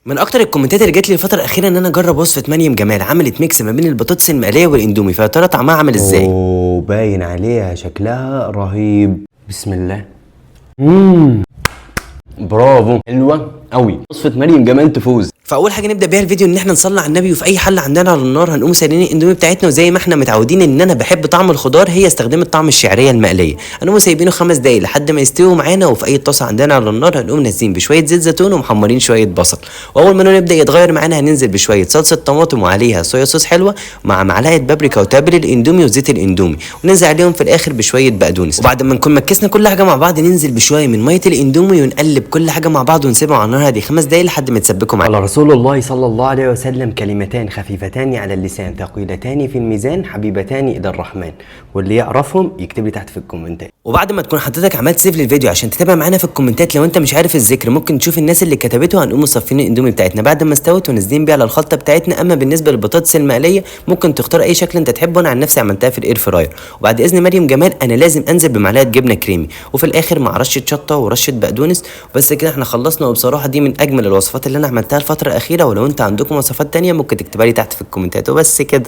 من اكتر الكومنتات اللي جات لي الفتره الاخيره ان انا اجرب وصفه مريم جمال عملت ميكس ما بين البطاطس المقليه والاندومي، فيا ترى طعمها عامل ازاي؟ اوه باين عليها شكلها رهيب. بسم الله. برافو، حلوه قوي. وصفه مريم جمال تفوز. فاول حاجه نبدا بيها الفيديو ان احنا نصلي على النبي، وفي اي حله عندنا على النار هنقوم سالين الاندومي بتاعتنا، وزي ما احنا متعودين ان انا بحب طعم الخضار هي استخدمت طعم الشعريه المقليه، هنقوم سايبينه 5 دقايق لحد ما يستوي معانا. وفي اي طاسه عندنا على النار هنقوم نازلين بشويه زيت زيتون ومحمرين شويه بصل، واول ما لونه يبدا يتغير معانا هننزل بشويه صلصه طماطم وعليها صويا صوص حلوه مع معلقه بابريكا وتابل الاندومي وزيت الاندومي، وننزل عليهم في الاخر بشويه بقدونس. وبعد ما نكون مكسنا كل حاجه مع بعض ننزل بشويه من ميه الاندومي ونقلب كل حاجه مع بعض ونسيبها على النار هاديه 5 دقايق لحد ما يتسبكوا معانا. على رسول الله صلى الله عليه وسلم: كلمتان خفيفتان على اللسان ثقيلتان في الميزان حبيبتان الى الرحمن. واللي يعرفهم يكتب لي تحت في الكومنتات. وبعد ما تكون حضرتك عملت سيف للفيديو عشان تتابع معانا في الكومنتات، لو انت مش عارف الذكر ممكن تشوف الناس اللي كتبته. هنقوم مصفين الاندومي بتاعتنا بعد ما استوت ونازلين بيها على الخلطه بتاعتنا. اما بالنسبه للبطاطس المقليه ممكن تختار اي شكل انت تحبه، انا عن نفسي عملتها في الاير فراير. وبعد اذن مريم جمال انا لازم انزل بمعلقه جبنه كريمي، وفي الاخر مع رشه شطه ورشه بقدونس. وبس كده احنا خلصنا. وبصراحه دي من اجمل الوصفات اللي انا عملتها الفتره الاخيره، ولو انت عندكم وصفات تانية ممكن تكتبها لي تحت في الكومنتات. وبس كده.